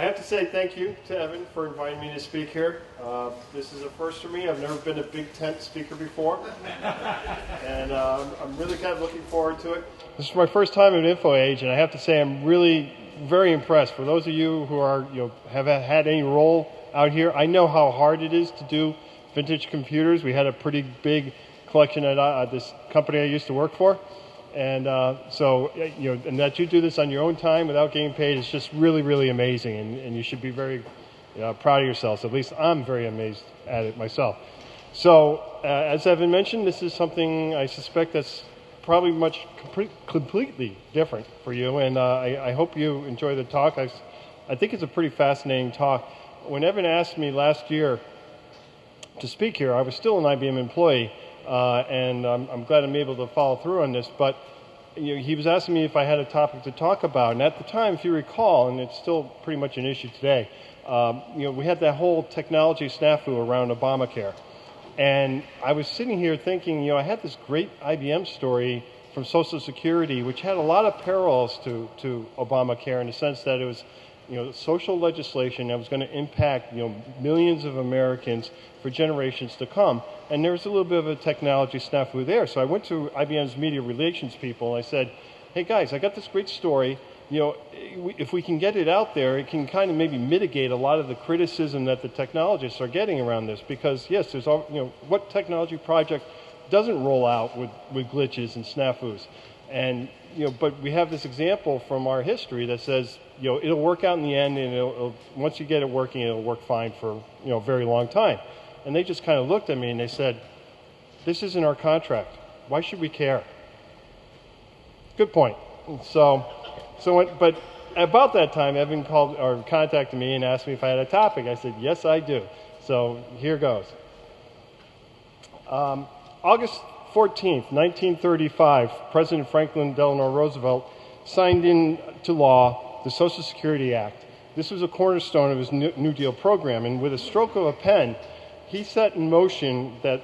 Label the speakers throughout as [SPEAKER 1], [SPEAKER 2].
[SPEAKER 1] I have to say thank you to Evan for inviting me to speak here. This is a first for me. I've never been a big tent speaker before, and I'm really kind of looking forward to it. This is my first time at InfoAge, and I have to say I'm really very impressed. For those of you who are, have had any role out here, I know how hard it is to do vintage computers. We had a pretty big collection at this company I used to work for. And and that you do this on your own time without getting paid is just really, really amazing. And you should be very proud of yourselves. At least I'm very amazed at it myself. So, as Evan mentioned, this is something I suspect that's probably completely different for you. And I hope you enjoy the talk. I think it's a pretty fascinating talk. When Evan asked me last year to speak here, I was still an IBM employee. And I'm glad I'm able to follow through on this, but he was asking me if I had a topic to talk about, and at the time, if you recall, and it's still pretty much an issue today, we had that whole technology snafu around Obamacare, and I was sitting here thinking, I had this great IBM story from Social Security, which had a lot of parallels to Obamacare in the sense that it was social legislation that was going to impact millions of Americans for generations to come. And there was a little bit of a technology snafu there. So I went to IBM's media relations people and I said, hey guys, I got this great story. If we can get it out there, it can kind of maybe mitigate a lot of the criticism that the technologists are getting around this. Because yes, there's what technology project doesn't roll out with glitches and snafus? And but we have this example from our history that says it'll work out in the end, and once you get it working, it'll work fine for a very long time. And they just kind of looked at me and they said, "This isn't our contract. Why should we care?" Good point. But about that time, Evan called or contacted me and asked me if I had a topic. I said, "Yes, I do." So here goes. August 14th, 1935, President Franklin Delano Roosevelt signed into law the Social Security Act. This was a cornerstone of his New Deal program, and with a stroke of a pen, he set in motion that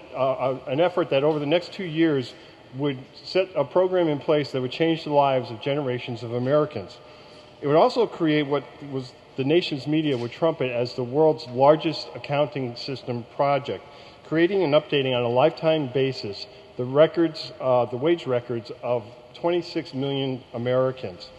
[SPEAKER 1] an effort that over the next 2 years would set a program in place that would change the lives of generations of Americans. It would also create what was the nation's media would trumpet as the world's largest accounting system project, creating and updating on a lifetime basis the wage records of 26 million Americans.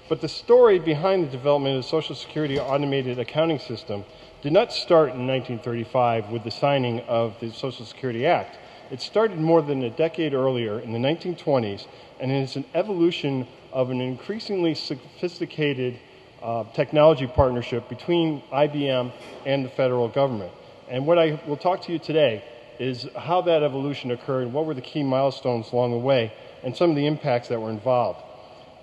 [SPEAKER 1] But the story behind the development of the Social Security automated accounting system did not start in 1935 with the signing of the Social Security Act. It started more than a decade earlier in the 1920s, and it is an evolution of an increasingly sophisticated technology partnership between IBM and the federal government. And what I will talk to you today is how that evolution occurred, what were the key milestones along the way, and some of the impacts that were involved.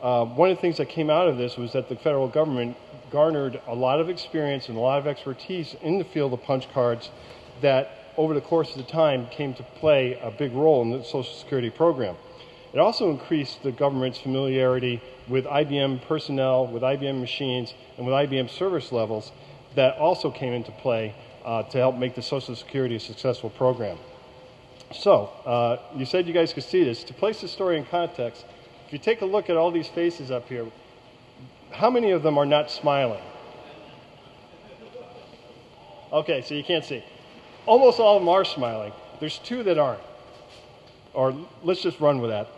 [SPEAKER 1] One of the things that came out of this was that the federal government garnered a lot of experience and a lot of expertise in the field of punch cards that over the course of the time came to play a big role in the Social Security program. It also increased the government's familiarity with IBM personnel, with IBM machines, and with IBM service levels that also came into play to help make the Social Security a successful program. So, you said you guys could see this. To place the story in context, if you take a look at all these faces up here, how many of them are not smiling? Okay, so you can't see. Almost all of them are smiling. There's two that aren't. Or let's just run with that.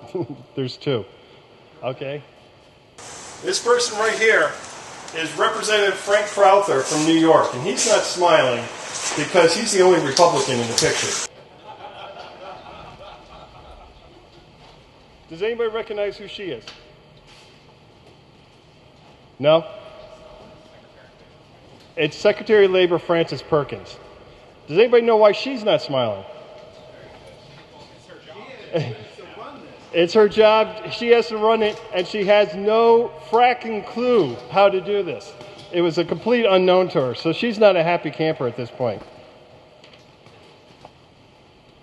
[SPEAKER 1] There's two. Okay? This person right here is Representative Frank Crowther from New York, and he's not smiling because he's the only Republican in the picture. Does anybody recognize who she is? No? It's Secretary of Labor Frances Perkins. Does anybody know why she's not smiling? It's her job. She has to run it, and she has no fracking clue how to do this. It was a complete unknown to her, so she's not a happy camper at this point.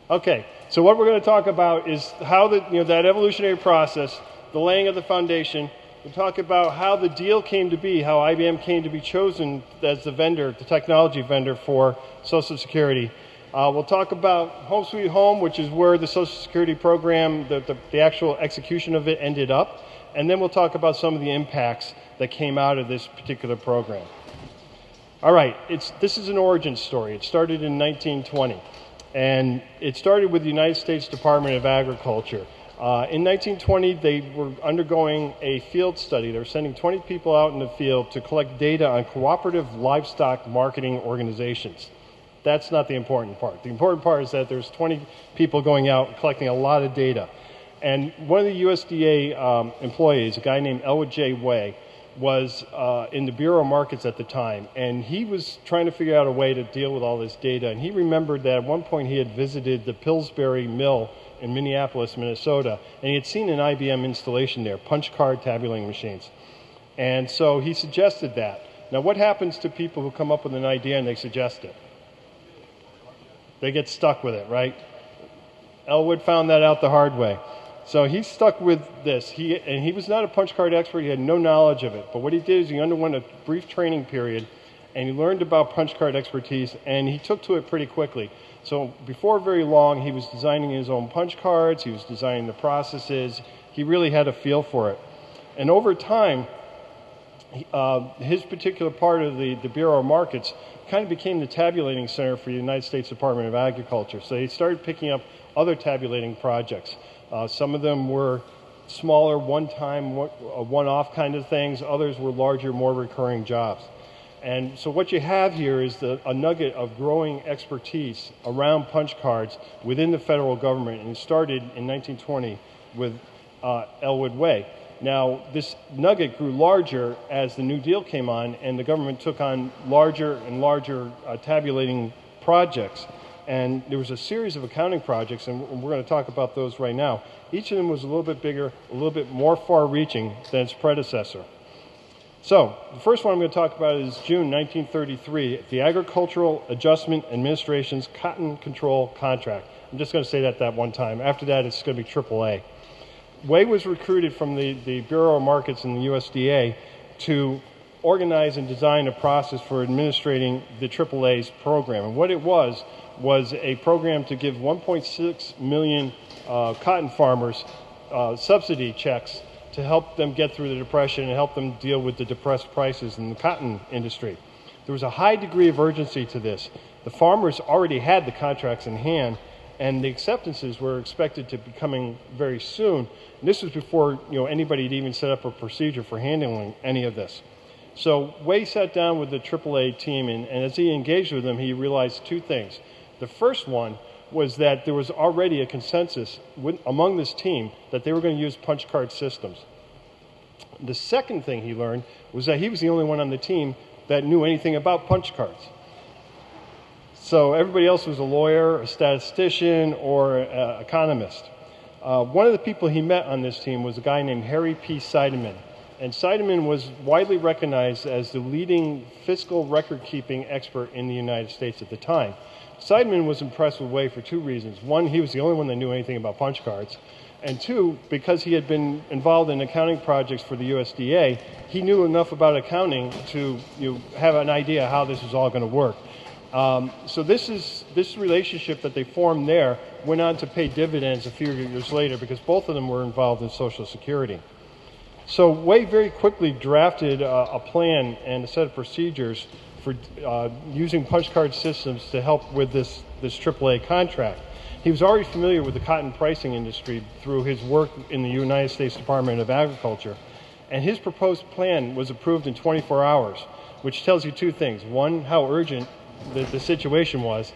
[SPEAKER 1] Okay, so what we're going to talk about is how that evolutionary process, the laying of the foundation. We'll talk about how the deal came to be, how IBM came to be chosen as the vendor, the technology vendor for Social Security. We'll talk about Home Sweet Home, which is where the Social Security program, the actual execution of it ended up. And then we'll talk about some of the impacts that came out of this particular program. All right, this is an origin story. It started in 1920, and it started with the United States Department of Agriculture. In 1920, they were undergoing a field study. They were sending 20 people out in the field to collect data on cooperative livestock marketing organizations. That's not the important part. The important part is that there's 20 people going out collecting a lot of data. And one of the USDA employees, a guy named Elwood J. Way, was in the Bureau of Markets at the time, and he was trying to figure out a way to deal with all this data. And he remembered that at one point he had visited the Pillsbury Mill in Minneapolis, Minnesota, and he had seen an IBM installation there, punch card tabulating machines. And so he suggested that. Now, what happens to people who come up with an idea and they suggest it? They get stuck with it, right? Elwood found that out the hard way. So he stuck with this. He was not a punch card expert. He had no knowledge of it. But what he did is he underwent a brief training period, and he learned about punch card expertise, and he took to it pretty quickly. So before very long, he was designing his own punch cards. He was designing the processes. He really had a feel for it. And over time, his particular part of the Bureau of Markets kind of became the tabulating center for the United States Department of Agriculture. So he started picking up other tabulating projects. Some of them were smaller, one-time, one-off kind of things. Others were larger, more recurring jobs. And so what you have here is a nugget of growing expertise around punch cards within the federal government, and it started in 1920 with Elwood Way. Now, this nugget grew larger as the New Deal came on, and the government took on larger and larger tabulating projects. And there was a series of accounting projects, and we're going to talk about those right now. Each of them was a little bit bigger, a little bit more far-reaching than its predecessor. So, the first one I'm going to talk about is June 1933, the Agricultural Adjustment Administration's Cotton Control Contract. I'm just going to say that one time. After that, it's going to be AAA. Way was recruited from the Bureau of Markets and the USDA to organize and design a process for administrating the AAA's program. And what it was a program to give 1.6 million cotton farmers subsidy checks to help them get through the Depression and help them deal with the depressed prices in the cotton industry. There was a high degree of urgency to this. The farmers already had the contracts in hand, and the acceptances were expected to be coming very soon. And this was before anybody had even set up a procedure for handling any of this. So Way sat down with the AAA team, and as he engaged with them, he realized two things. The first one was that there was already a consensus among this team that they were going to use punch card systems. The second thing he learned was that he was the only one on the team that knew anything about punch cards. So everybody else was a lawyer, a statistician, or an economist. One of the people he met on this team was a guy named Harry P. Seidemann. And Seidemann was widely recognized as the leading fiscal record-keeping expert in the United States at the time. Seidemann was impressed with Way for two reasons. One, he was the only one that knew anything about punch cards. And two, because he had been involved in accounting projects for the USDA, he knew enough about accounting to have an idea how this was all going to work. So this relationship that they formed there went on to pay dividends a few years later because both of them were involved in Social Security. So Way very quickly drafted a plan and a set of procedures for using punch card systems to help with this AAA contract. He was already familiar with the cotton pricing industry through his work in the United States Department of Agriculture, and his proposed plan was approved in 24 hours, which tells you two things. One, how urgent the situation was,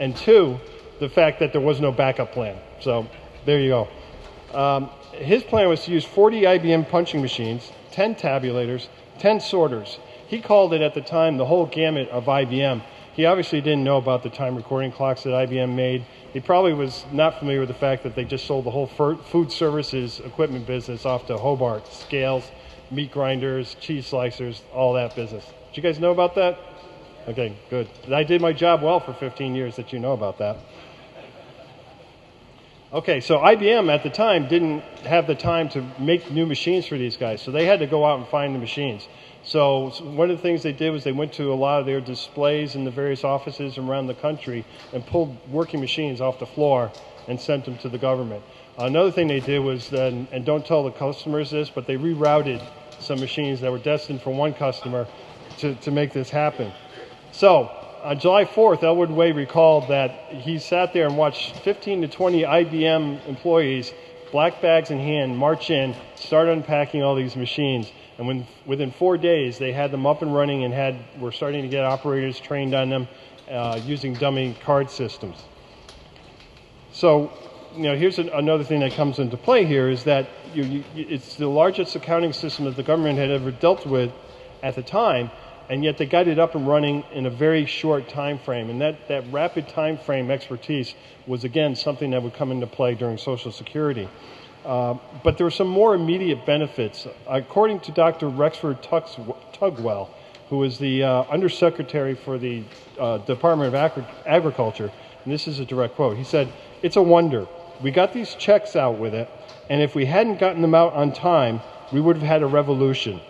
[SPEAKER 1] and two, the fact that there was no backup plan. So there you go. His plan was to use 40 IBM punching machines, 10 tabulators, 10 sorters. He called it at the time the whole gamut of IBM. He obviously didn't know about the time recording clocks that IBM made. He probably was not familiar with the fact that they just sold the whole food services equipment business off to Hobart, scales, meat grinders, cheese slicers, all that business. Did you guys know about that? Okay, good. I did my job well for 15 years that you know about that. Okay, so IBM at the time didn't have the time to make new machines for these guys, so they had to go out and find the machines. So one of the things they did was they went to a lot of their displays in the various offices around the country and pulled working machines off the floor and sent them to the government. Another thing they did was, and don't tell the customers this, but they rerouted some machines that were destined for one customer to make this happen. So, on July 4th, Elwood Way recalled that he sat there and watched 15 to 20 IBM employees, black bags in hand, march in, start unpacking all these machines. And within 4 days, they had them up and running and were starting to get operators trained on them using dummy card systems. So, here's another thing that comes into play here is that it's the largest accounting system that the government had ever dealt with at the time, and yet they got it up and running in a very short time frame. And that rapid time frame expertise was, again, something that would come into play during Social Security. But there were some more immediate benefits. According to Dr. Rexford Tugwell, who was the Undersecretary for the Department of Agriculture, and this is a direct quote, he said, "It's a wonder. We got these checks out with it, and if we hadn't gotten them out on time, we would have had a revolution.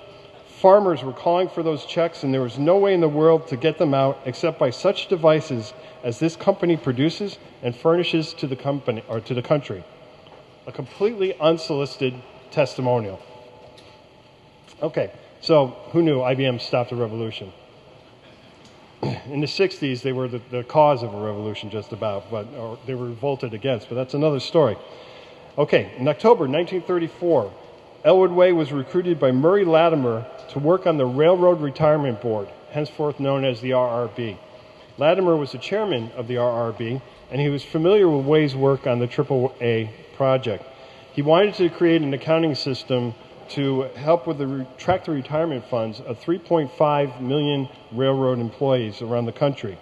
[SPEAKER 1] Farmers were calling for those checks, and there was no way in the world to get them out except by such devices as this company produces and furnishes to the company or to the country." A completely unsolicited testimonial. Okay, so who knew IBM stopped a revolution? In the 60s, they were the cause of a revolution just about, or they were revolted against, but that's another story. Okay, in October 1934, Elwood Way was recruited by Murray Latimer to work on the Railroad Retirement Board, henceforth known as the RRB. Latimer was the chairman of the RRB, and he was familiar with Way's work on the AAA project. He wanted to create an accounting system to help with track the retirement funds of 3.5 million railroad employees around the country.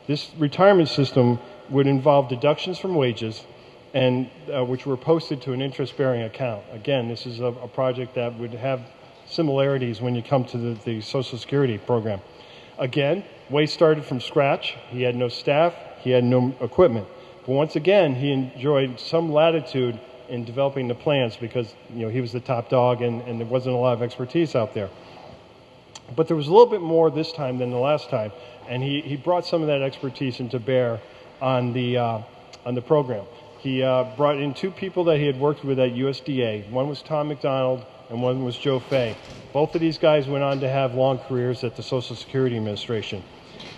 [SPEAKER 1] This retirement system would involve deductions from wages, and which were posted to an interest-bearing account. Again, this is a project that would have similarities when you come to the Social Security program. Again, Way started from scratch. He had no staff. He had no equipment. But once again, he enjoyed some latitude in developing the plans because he was the top dog and there wasn't a lot of expertise out there. But there was a little bit more this time than the last time, and he brought some of that expertise into bear on the program. He brought in two people that he had worked with at USDA. One was Tom McDonald and one was Joe Fay. Both of these guys went on to have long careers at the Social Security Administration.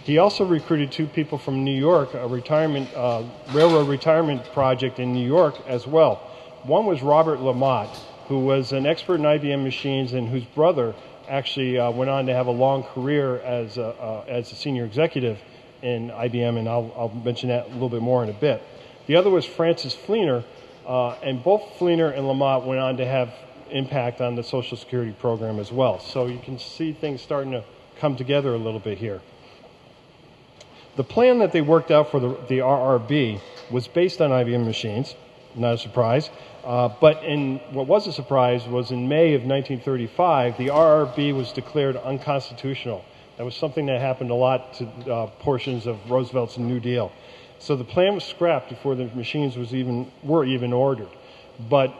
[SPEAKER 1] He also recruited two people from New York, a railroad retirement project in New York as well. One was Robert Lamott, who was an expert in IBM machines and whose brother actually went on to have a long career as a senior executive in IBM, and I'll mention that a little bit more in a bit. The other was Francis Fleener, and both Fleener and Lamott went on to have impact on the Social Security program as well. So you can see things starting to come together a little bit here. The plan that they worked out for the RRB was based on IBM machines, not a surprise. But what was a surprise was in May of 1935, the RRB was declared unconstitutional. That was something that happened a lot to portions of Roosevelt's New Deal. So the plan was scrapped before the machines were even ordered. But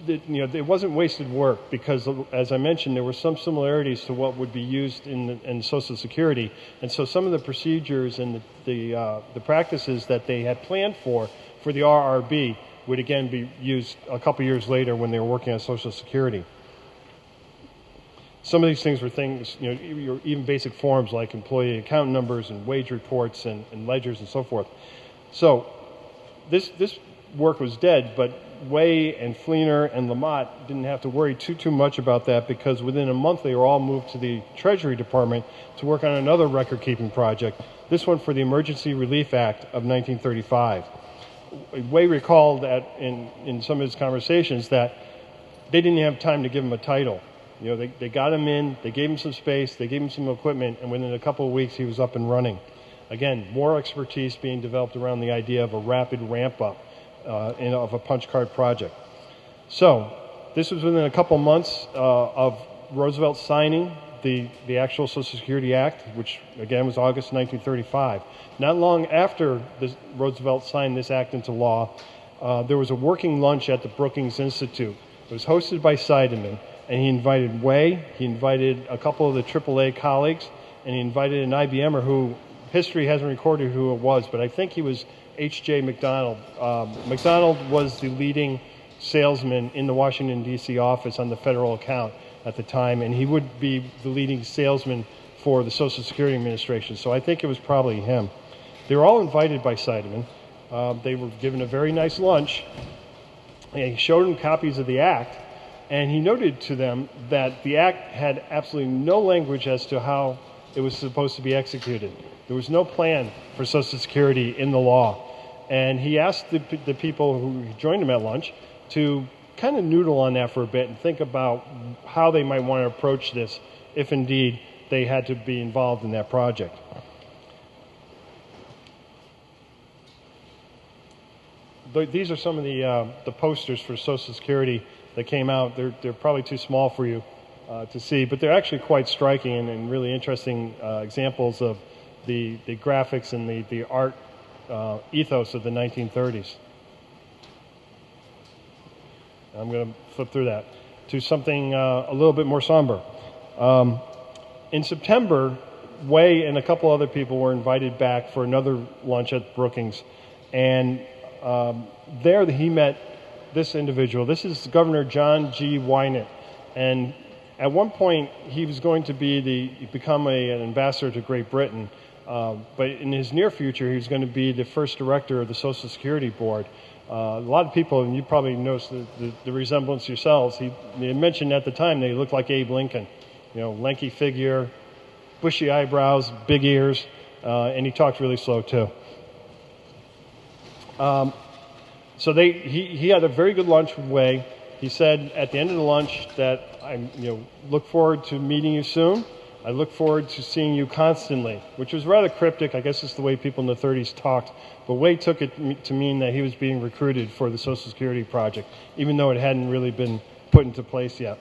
[SPEAKER 1] it wasn't wasted work because, as I mentioned, there were some similarities to what would be used in Social Security, and so some of the procedures and the practices that they had planned for the RRB would again be used a couple years later when they were working on Social Security. Some of these things were things, even basic forms like employee account numbers and wage reports and ledgers and so forth. So this work was dead, but Way and Fleener and Lamott didn't have to worry too much about that because within a month they were all moved to the Treasury Department to work on another record-keeping project, this one for the Emergency Relief Act of 1935. Way recalled that in some of his conversations that they didn't have time to give him a title. They got him in, they gave him some space, they gave him some equipment, and within a couple of weeks he was up and running. Again, more expertise being developed around the idea of a rapid ramp-up of a punch card project. So this was within a couple months of Roosevelt signing the actual Social Security Act, which again was August 1935. Not long after Roosevelt signed this act into law, there was a working lunch at the Brookings Institute. It was hosted by Seidemann, and he invited Way, he invited a couple of the AAA colleagues, and he invited an IBMer who history hasn't recorded who it was, but I think he was H.J. McDonald. McDonald was the leading salesman in the Washington, D.C. office on the federal account at the time, and he would be the leading salesman for the Social Security Administration. So I think it was probably him. They were all invited by Seidemann. They were given a very nice lunch, and he showed them copies of the Act, and he noted to them that the Act had absolutely no language as to how it was supposed to be executed. There was no plan for Social Security in the law. And he asked the people who joined him at lunch to kind of noodle on that for a bit and think about how they might want to approach this if indeed they had to be involved in that project. These are some of the posters for Social Security that came out. They're probably too small for you to see, but they're actually quite striking and really interesting examples of the graphics and the art ethos of the 1930s. I'm going to flip through that to something a little bit more somber. In September, Way and a couple other people were invited back for another lunch at Brookings, and there he met this individual. This is Governor John G. Wynant, and at one point he was going to become an ambassador to Great Britain. But in his near future, he was going to be the first director of the Social Security Board. A lot of people, and you probably noticed the resemblance yourselves, they mentioned at the time they looked like Abe Lincoln. Lanky figure, bushy eyebrows, big ears, and he talked really slow too. So he had a very good lunch with Way. He said at the end of the lunch that I look forward to meeting you soon. I look forward to seeing you constantly, which was rather cryptic. I guess it's the way people in the 30s talked. But Way took it to mean that he was being recruited for the Social Security project, even though it hadn't really been put into place yet.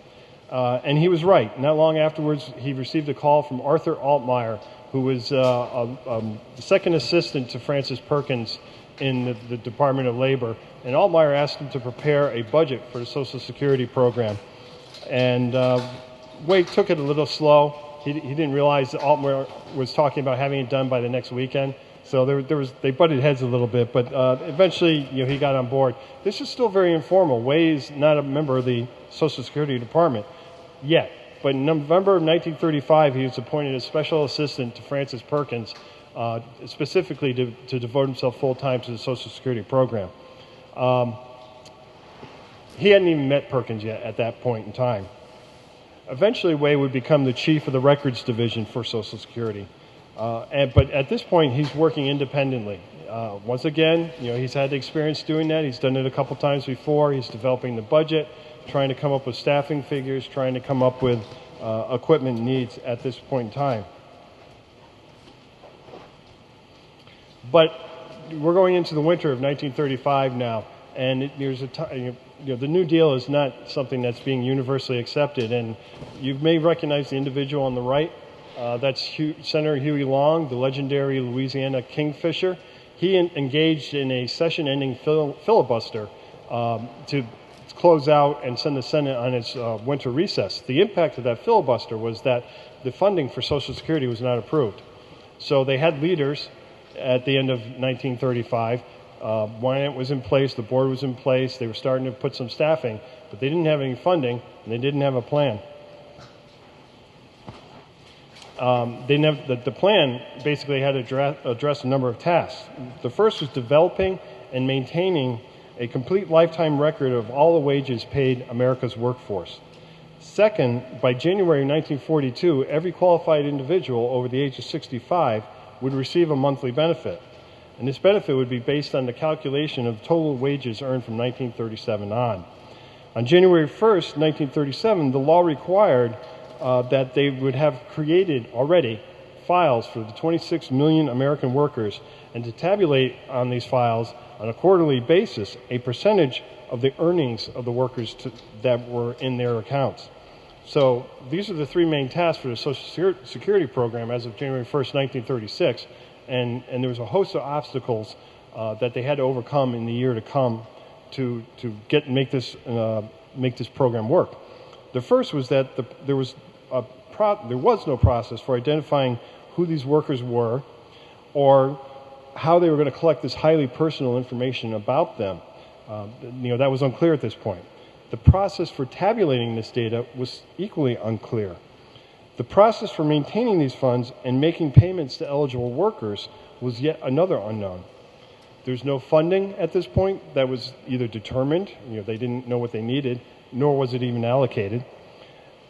[SPEAKER 1] And he was right. Not long afterwards, he received a call from Arthur Altmeyer, who was the second assistant to Francis Perkins in the Department of Labor. And Altmeyer asked him to prepare a budget for the Social Security program. And Way took it a little slow. He didn't realize that Altmeyer was talking about having it done by the next weekend. So they butted heads a little bit, but eventually he got on board. This is still very informal. Way is not a member of the Social Security Department yet. But in November of 1935, he was appointed as special assistant to Francis Perkins, specifically to devote himself full-time to the Social Security program. He hadn't even met Perkins yet at that point in time. Eventually, Way would become the chief of the records division for Social Security. But at this point, he's working independently. Once again, he's had experience doing that. He's done it a couple times before. He's developing the budget, trying to come up with staffing figures, trying to come up with equipment needs at this point in time. But we're going into the winter of 1935 now, and there's a time. The New Deal is not something that's being universally accepted, and you may recognize the individual on the right. That's Senator Huey Long, the legendary Louisiana kingfisher. He engaged in a session-ending filibuster to close out and send the Senate on its winter recess. The impact of that filibuster was that the funding for Social Security was not approved. So they had leaders at the end of 1935. Wynant was in place, the board was in place, they were starting to put some staffing, but they didn't have any funding, and they didn't have a plan. The plan basically had to address a number of tasks. The first was developing and maintaining a complete lifetime record of all the wages paid America's workforce. Second, by January 1942, every qualified individual over the age of 65 would receive a monthly benefit. And this benefit would be based on the calculation of total wages earned from 1937 on. On January 1st, 1937, the law required that they would have created already files for the 26 million American workers and to tabulate on these files on a quarterly basis a percentage of the earnings of the workers that were in their accounts. So these are the three main tasks for the Social Security program as of January 1st, 1936. And there was a host of obstacles that they had to overcome in the year to come to make this program work. The first was that there was no process for identifying who these workers were or how they were going to collect this highly personal information about them. That was unclear at this point. The process for tabulating this data was equally unclear. The process for maintaining these funds and making payments to eligible workers was yet another unknown. There's no funding at this point that was either determined, they didn't know what they needed, nor was it even allocated.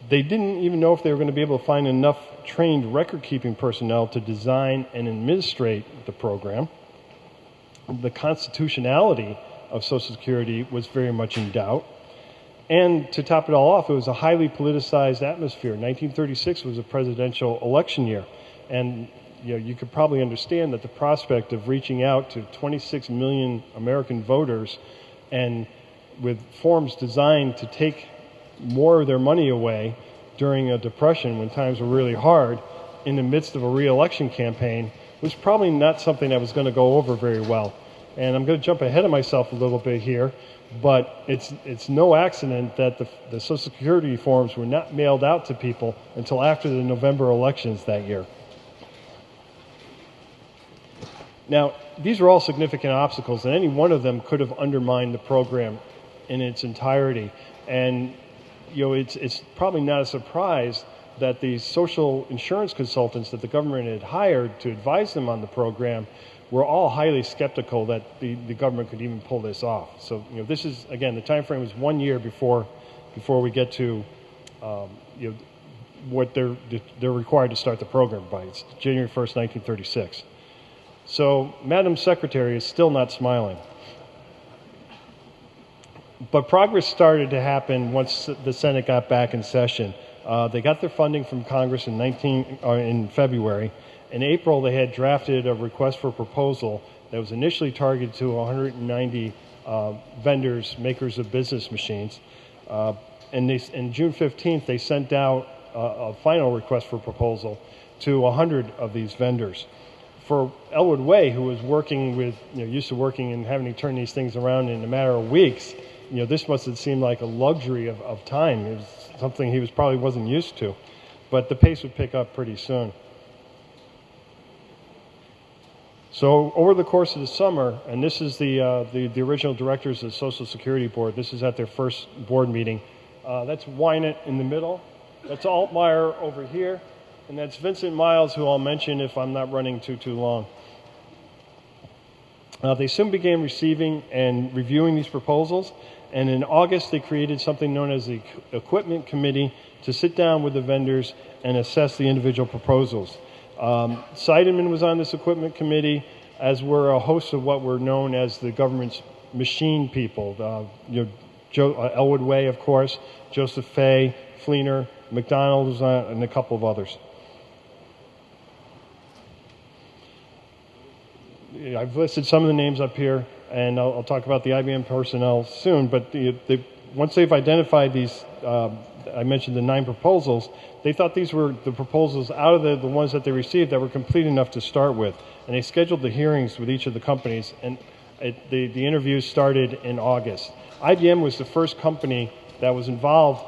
[SPEAKER 1] They didn't even know if they were going to be able to find enough trained record-keeping personnel to design and administrate the program. The constitutionality of Social Security was very much in doubt. And to top it all off, it was a highly politicized atmosphere. 1936 was a presidential election year. And you could probably understand that the prospect of reaching out to 26 million American voters and with forms designed to take more of their money away during a depression when times were really hard in the midst of a re-election campaign was probably not something that was going to go over very well. And I'm going to jump ahead of myself a little bit here, but it's no accident that the Social Security forms were not mailed out to people until after the November elections that year. Now, these were all significant obstacles, and any one of them could have undermined the program in its entirety. And it's probably not a surprise that the social insurance consultants that the government had hired to advise them on the program were all highly skeptical that the government could even pull this off. So, this is, again, the time frame is 1 year before we get to, what they're required to start the program by. It's January 1st, 1936. So, Madam Secretary is still not smiling. But progress started to happen once the Senate got back in session. They got their funding from Congress in February. In April, they had drafted a request for proposal that was initially targeted to 190 vendors, makers of business machines. And June 15th, they sent out a final request for proposal to 100 of these vendors. For Elwood Way, who was working with, used to working and having to turn these things around in a matter of weeks, this must have seemed like a luxury of time. It was something he probably wasn't used to. But the pace would pick up pretty soon. So over the course of the summer, and this is the original directors of the Social Security Board. This is at their first board meeting. That's Wynant in the middle. That's Altmeyer over here. And that's Vincent Miles, who I'll mention if I'm not running too long. They soon began receiving and reviewing these proposals. And in August, they created something known as the Equipment Committee to sit down with the vendors and assess the individual proposals. Seidenman was on this Equipment Committee, as were a host of what were known as the government's machine people. Elwood Way, of course, Joseph Fay, Fleener, McDonald was on, and a couple of others. I've listed some of the names up here, and I'll talk about the IBM personnel soon, but once they've identified these, I mentioned the 9 proposals, they thought these were the proposals out of the ones that they received that were complete enough to start with. And they scheduled the hearings with each of the companies, and the interviews started in August. IBM was the first company that was involved,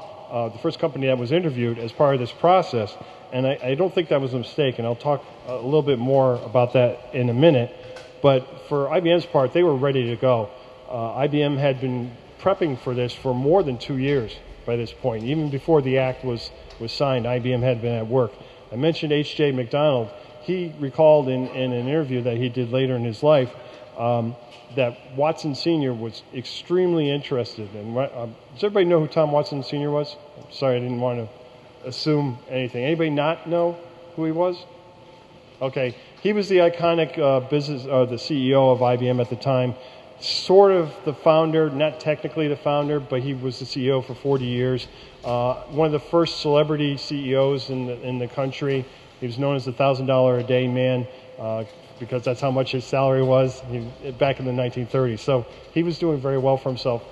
[SPEAKER 1] the first company that was interviewed as part of this process, and I don't think that was a mistake, and I'll talk a little bit more about that in a minute. But for IBM's part, they were ready to go. IBM had been prepping for this for more than 2 years by this point. Even before the act was signed, IBM had been at work. I mentioned H.J. McDonald. He recalled in an interview that he did later in his life that Watson Sr. was extremely interested. Does everybody know who Tom Watson Sr. was? I'm sorry, I didn't want to assume anything. Anybody not know who he was? Okay, he was the iconic the CEO of IBM at the time. Sort of the founder, not technically the founder, but he was the CEO for 40 years. One of the first celebrity CEOs in the country. He was known as the $1,000 a day man because that's how much his salary was back in the 1930s. So he was doing very well for himself.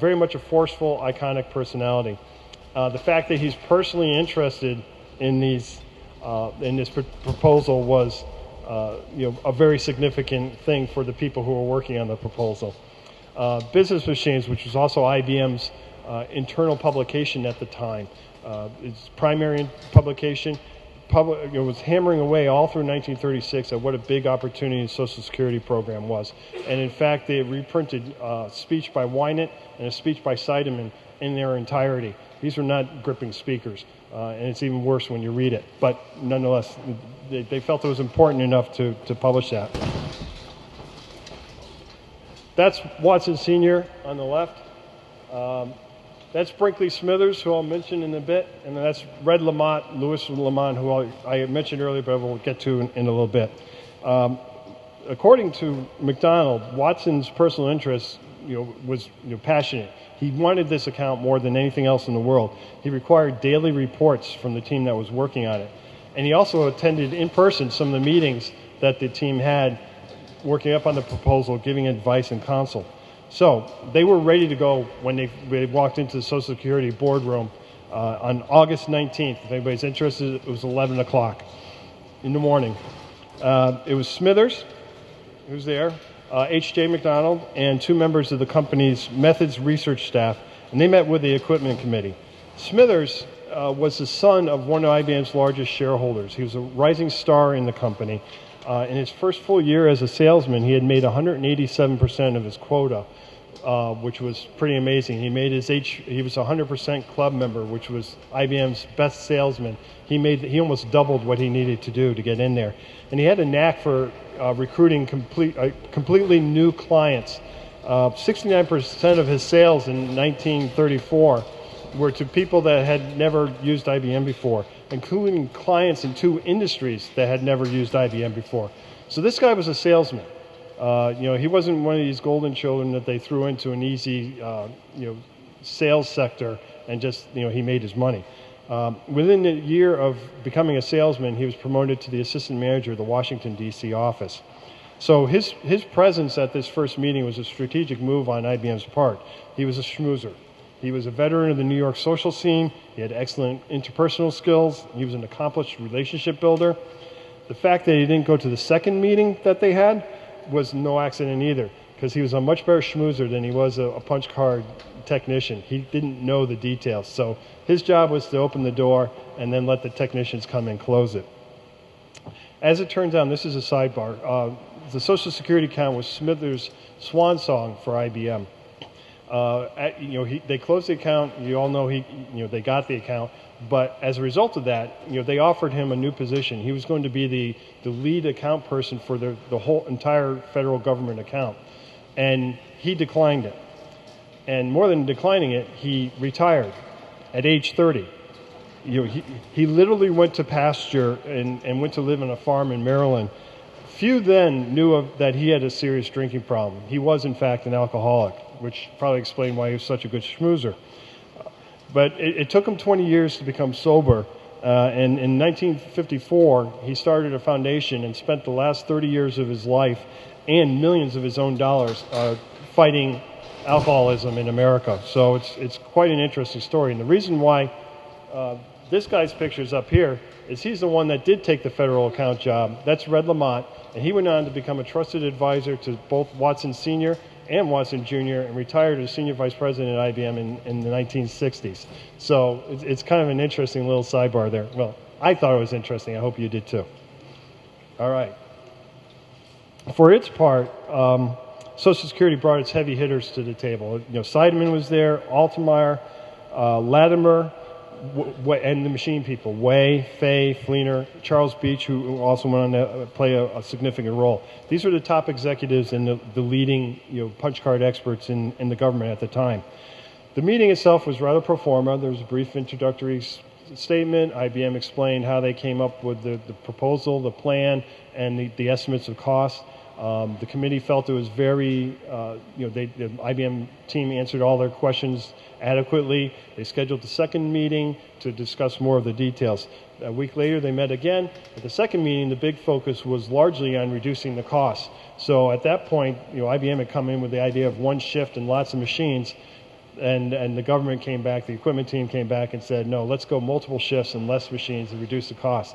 [SPEAKER 1] Very much a forceful, iconic personality. The fact that he's personally interested in this proposal was a very significant thing for the people who were working on the proposal. Business Machines, which was also IBM's internal publication at the time, its primary publication, was hammering away all through 1936 at what a big opportunity the Social Security program was. And in fact, they reprinted a speech by Wynant and a speech by Seidemann in their entirety. These were not gripping speakers, and it's even worse when you read it. But nonetheless, they felt it was important enough to publish that. That's Watson Sr. on the left. That's Brinkley Smithers, who I'll mention in a bit. And then that's Red Lamont, Louis Lamont, who I mentioned earlier, but we'll get to in a little bit. According to McDonald, Watson's personal interest was passionate. He wanted this account more than anything else in the world. He required daily reports from the team that was working on it. And he also attended in person some of the meetings that the team had working up on the proposal, giving advice and counsel. So they were ready to go when they walked into the Social Security boardroom on August 19th. If anybody's interested, it was 11 o'clock in the morning. It was Smithers, who's there, H.J. McDonald, and two members of the company's methods research staff, and they met with the equipment committee. Smithers was the son of one of IBM's largest shareholders. He was a rising star in the company. In his first full year as a salesman, he had made 187% of his quota, which was pretty amazing. He was a 100% club member, which was IBM's best salesman. He almost doubled what he needed to do to get in there. And he had a knack for recruiting completely new clients. 69% of his sales in 1934 were to people that had never used IBM before, including clients in two industries that had never used IBM before. So this guy was a salesman. He wasn't one of these golden children that they threw into an easy, sales sector and just, he made his money. Within a year of becoming a salesman, he was promoted to the assistant manager of the Washington, D.C. office. So his presence at this first meeting was a strategic move on IBM's part. He was a schmoozer. He was a veteran of the New York social scene. He had excellent interpersonal skills. He was an accomplished relationship builder. The fact that he didn't go to the second meeting that they had was no accident either, because he was a much better schmoozer than he was a punch card technician. He didn't know the details. So his job was to open the door and then let the technicians come and close it. As it turns out, this is a sidebar, the Social Security account was Smithers' swan song for IBM. They closed the account. You all know they got the account, but as a result of that, they offered him a new position. He was going to be the lead account person for the whole entire federal government account, and he declined it. And more than declining it, he retired at age 30. He literally went to pasture and went to live on a farm in Maryland. Few then knew that he had a serious drinking problem. He was, in fact, an alcoholic, which probably explained why he was such a good schmoozer. But it took him 20 years to become sober, and in 1954, he started a foundation and spent the last 30 years of his life and millions of his own dollars fighting alcoholism in America. So it's quite an interesting story. And the reason why this guy's picture is up here is he's the one that did take the federal account job. That's Red Lamont, and he went on to become a trusted advisor to both Watson Sr. and Watson Jr. and retired as senior vice president at IBM in the 1960s. So it's kind of an interesting little sidebar there. Well, I thought it was interesting. I hope you did too. All right. For its part, Social Security brought its heavy hitters to the table. Seidemann was there, Altemeyer, Latimer, and the machine people, Way, Fay, Fleener, Charles Beach, who also went on to play a significant role. These were the top executives and the leading punch card experts in the government at the time. The meeting itself was rather pro forma. There was a brief introductory statement. IBM explained how they came up with the proposal, the plan, and the estimates of cost. The committee felt it was very, the IBM team answered all their questions adequately. They scheduled the second meeting to discuss more of the details. A week later, they met again. At the second meeting, the big focus was largely on reducing the costs. So at that point, IBM had come in with the idea of one shift and lots of machines, and the government came back, the equipment team came back and said, no, let's go multiple shifts and less machines to reduce the cost.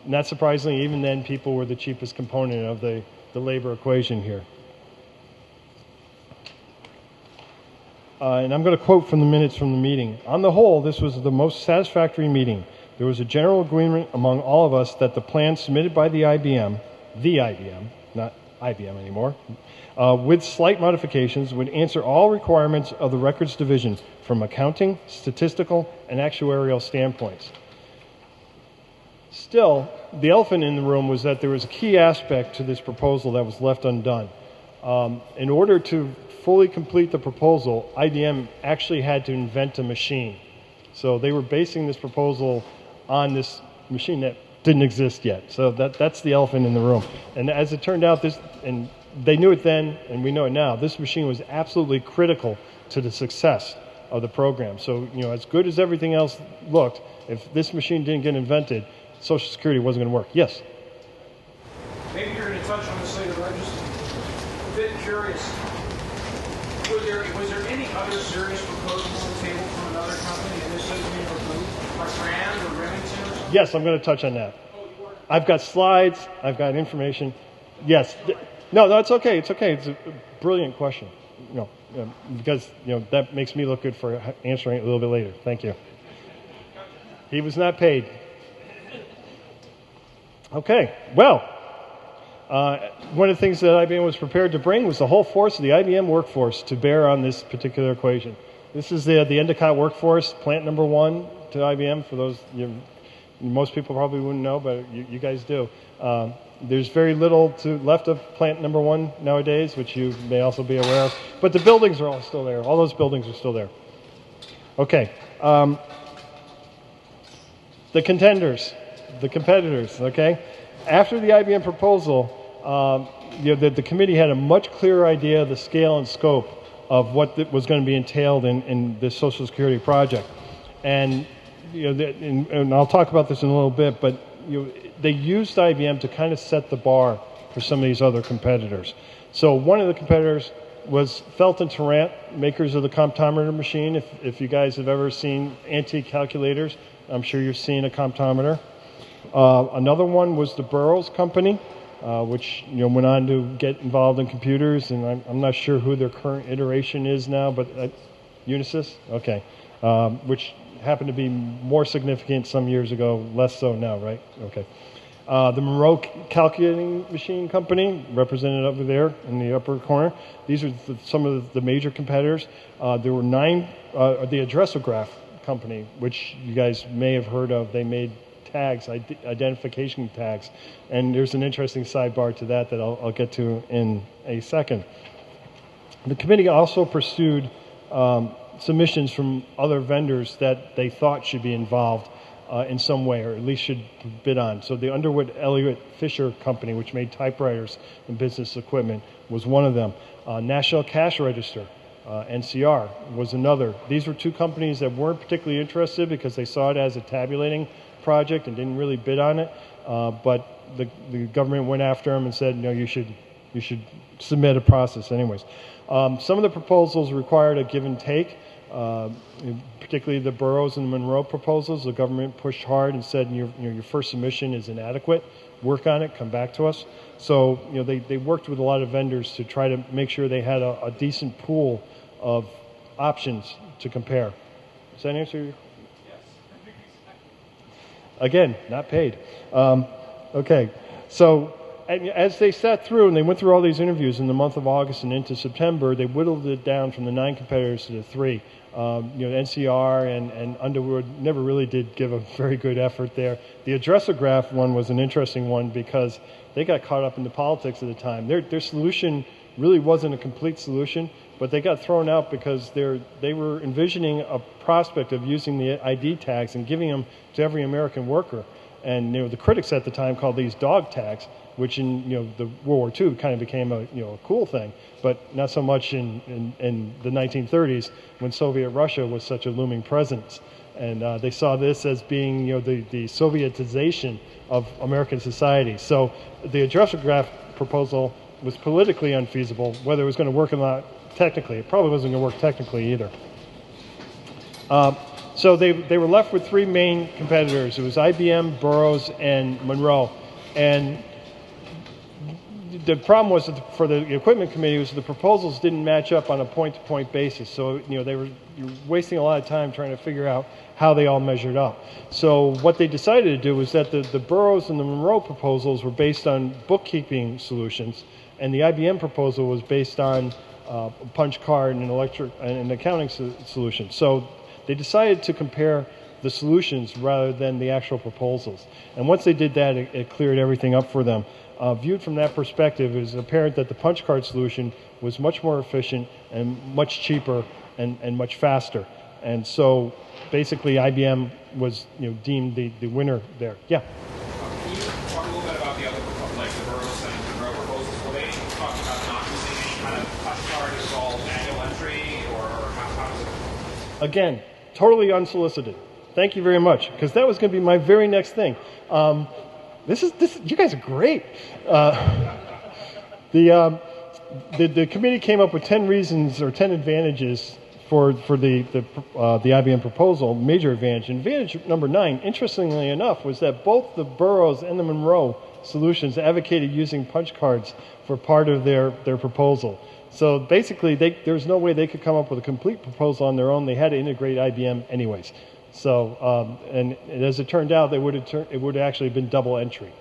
[SPEAKER 1] Not surprisingly, even then, people were the cheapest component of the labor equation here. And I'm going to quote from the minutes from the meeting. On the whole, this was the most satisfactory meeting. there was a general agreement among all of us that the plan submitted by the IBM, not IBM anymore, with slight modifications, would answer all requirements of the records division from accounting, statistical, and actuarial standpoints. Still, the elephant in the room was that there was a key aspect to this proposal that was left undone. In order to fully complete the proposal, IBM actually had to invent a machine. So they were basing this proposal on this machine that didn't exist yet. So that's the elephant in the room. And as it turned out, and they knew it then, and we know it now, this machine was absolutely critical to the success of the program. So, as good as everything else looked, if this machine didn't get invented, Social Security wasn't going to work. Yes?
[SPEAKER 2] Maybe you're going to touch on the state of the register. I'm a bit curious. Was there any other serious proposal on the table from another company and this hasn't been removed? Like Rand or Remington or something?
[SPEAKER 1] Yes, I'm going to touch on that. I've got slides. I've got information. Yes. No, it's okay. It's okay. It's a brilliant question. Because that makes me look good for answering it a little bit later. Thank you. He was not paid. Okay. Well, one of the things that IBM was prepared to bring was the whole force of the IBM workforce to bear on this particular equation. This is the Endicott workforce, plant number 1 to IBM. For those, most people probably wouldn't know, but you guys do. There's very little left of plant number 1 nowadays, which you may also be aware of. But the buildings are all still there. All those buildings are still there. Okay. The contenders, the competitors, okay? After the IBM proposal, the committee had a much clearer idea of the scale and scope of what was going to be entailed in this Social Security project. And, and I'll talk about this in a little bit, but they used IBM to kind of set the bar for some of these other competitors. So one of the competitors was Felt and Tarrant, makers of the comptometer machine. If you guys have ever seen antique calculators, I'm sure you've seen a comptometer. Another one was the Burroughs Company, which went on to get involved in computers, and I'm not sure who their current iteration is now, but Unisys? Okay. Which happened to be more significant some years ago, less so now, right? Okay. The Monroe Calculating Machine Company, represented over there in the upper corner. These are some of the major competitors. There were 9, the Addressograph Company, which you guys may have heard of. They made tags, identification tags, and there's an interesting sidebar to that I'll get to in a second. The committee also pursued submissions from other vendors that they thought should be involved in some way, or at least should bid on. So the Underwood Elliott Fisher Company, which made typewriters and business equipment, was one of them. National Cash Register, NCR, was another. These were 2 companies that weren't particularly interested because they saw it as a tabulating project and didn't really bid on it. But the government went after them and said, no, you should submit a process anyways. Some of the proposals required a give and take. Particularly the Burroughs and Monroe proposals, the government pushed hard and said, your first submission is inadequate. Work on it. Come back to us. So they worked with a lot of vendors to try to make sure they had a decent pool of options to compare. Does that answer your?
[SPEAKER 2] Yes.
[SPEAKER 1] Again, not paid. Okay. So as they sat through and they went through all these interviews in the month of August and into September, they whittled it down from the 9 competitors to the 3. NCR and Underwood never really did give a very good effort there. The Addressograph one was an interesting one because they got caught up in the politics at the time. Their solution really wasn't a complete solution, but they got thrown out because they were envisioning a prospect of using the ID tags and giving them to every American worker. And the critics at the time called these dog tags, which in the World War II kind of became a cool thing, but not so much in the 1930s when Soviet Russia was such a looming presence, and they saw this as being the Sovietization of American society. So the Addressograph proposal was politically unfeasible. Whether it was going to work or not technically, it probably wasn't going to work technically either. So they were left with 3 main competitors. It was IBM, Burroughs, and Monroe. And the problem was that for the equipment committee was the proposals didn't match up on a point-to-point basis. So you were wasting a lot of time trying to figure out how they all measured up. So what they decided to do was that the Burroughs and the Monroe proposals were based on bookkeeping solutions, and the IBM proposal was based on a punch card and an accounting solution. So they decided to compare the solutions rather than the actual proposals. And once they did that, it cleared everything up for them. Viewed from that perspective, it was apparent that the punch card solution was much more efficient and much cheaper and much faster. And so basically IBM was deemed the winner there. Yeah?
[SPEAKER 2] Can you talk a little bit about the other proposals, like the Burroughs and Monroe proposals? Were they talking about not using any kind of punch card? It was all manual entry, or how does it?
[SPEAKER 1] Again, totally unsolicited. Thank you very much, because that was going to be my very next thing. You guys are great. The committee came up with 10 reasons or 10 advantages for the IBM proposal. Major advantage. Advantage number 9, interestingly enough, was that both the Burroughs and the Monroe solutions advocated using punch cards for part of their proposal. So basically, there was no way they could come up with a complete proposal on their own. They had to integrate IBM anyways. So, and as it turned out, it would have actually been double entry,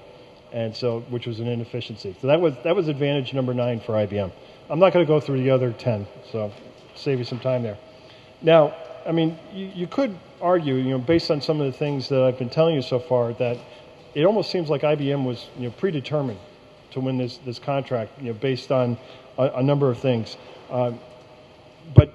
[SPEAKER 1] and so which was an inefficiency. So that was advantage number 9 for IBM. I'm not going to go through the other 10, so save you some time there. Now, I mean, you could argue, based on some of the things that I've been telling you so far, that it almost seems like IBM was, predetermined to win this contract, based on a number of things. But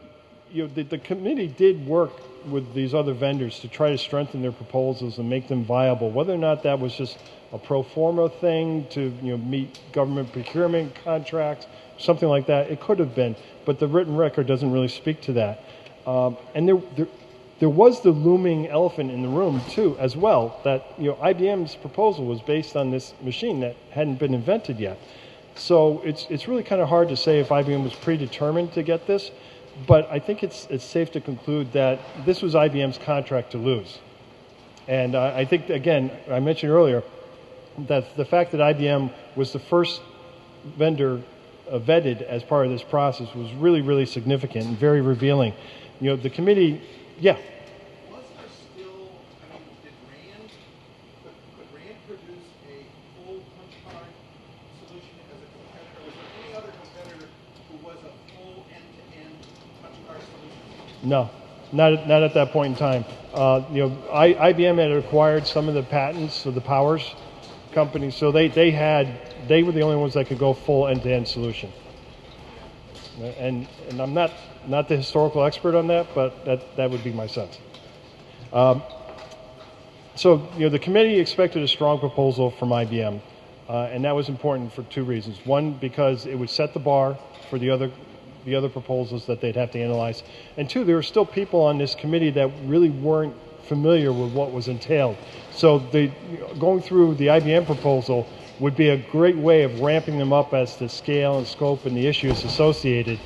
[SPEAKER 1] the committee did work with these other vendors to try to strengthen their proposals and make them viable. Whether or not that was just a pro forma thing to meet government procurement contracts, something like that, it could have been, but the written record doesn't really speak to that. And there was the looming elephant in the room too, as well, that IBM's proposal was based on this machine that hadn't been invented yet. So it's really kind of hard to say if IBM was predetermined to get this. But I think it's safe to conclude that this was IBM's contract to lose. And I think, again, I mentioned earlier that the fact that IBM was the first vendor vetted as part of this process was really, really significant and very revealing. The committee, yeah.
[SPEAKER 3] Was there still, did Rand produce a full punch card solution as a competitor? Was there any other competitor who was a full end-to-end punch card solution?
[SPEAKER 1] No, not at that point in time. IBM had acquired some of the patents of the Powers company, so they were the only ones that could go full end-to-end solution. And I'm not the historical expert on that, but that would be my sense. So the committee expected a strong proposal from IBM, and that was important for 2 reasons. One, because it would set the bar for the other proposals that they'd have to analyze, and 2, there were still people on this committee that really weren't familiar with what was entailed. So going through the IBM proposal would be a great way of ramping them up as to scale and scope and the issues associated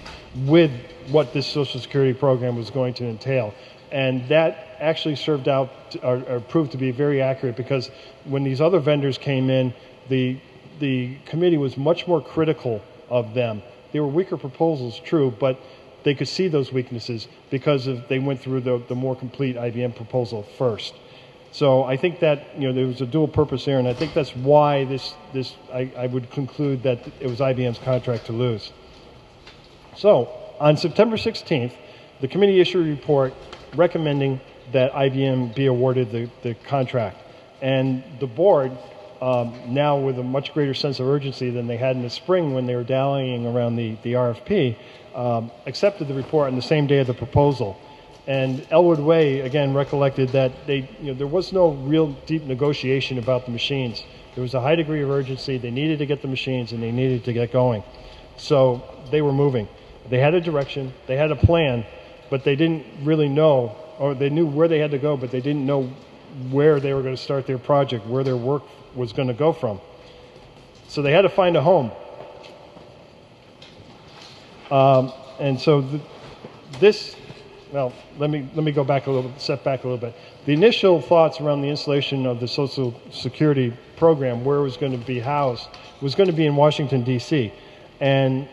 [SPEAKER 1] with what this Social Security program was going to entail. And that actually served out or proved to be very accurate, because when these other vendors came in, the committee was much more critical of them. They were weaker proposals, true, but they could see those weaknesses because they went through the more complete IBM proposal first. So I think that there was a dual purpose there, and I think that's why I would conclude that it was IBM's contract to lose. So on September 16th, the committee issued a report recommending that IBM be awarded the contract, and the board, now with a much greater sense of urgency than they had in the spring when they were dallying around the RFP, accepted the report on the same day of the proposal. And Elwood Way, again, recollected that there was no real deep negotiation about the machines. There was a high degree of urgency. They needed to get the machines, and they needed to get going. So they were moving. They had a direction. They had a plan, but they didn't really know, or they knew where they had to go, but they didn't know where they were going to start their project, where their work was going to go from. So they had to find a home. And so this well, let me go back a little bit, step back a little bit. The initial thoughts around the installation of the Social Security program, where it was going to be housed, was going to be in Washington, D.C. And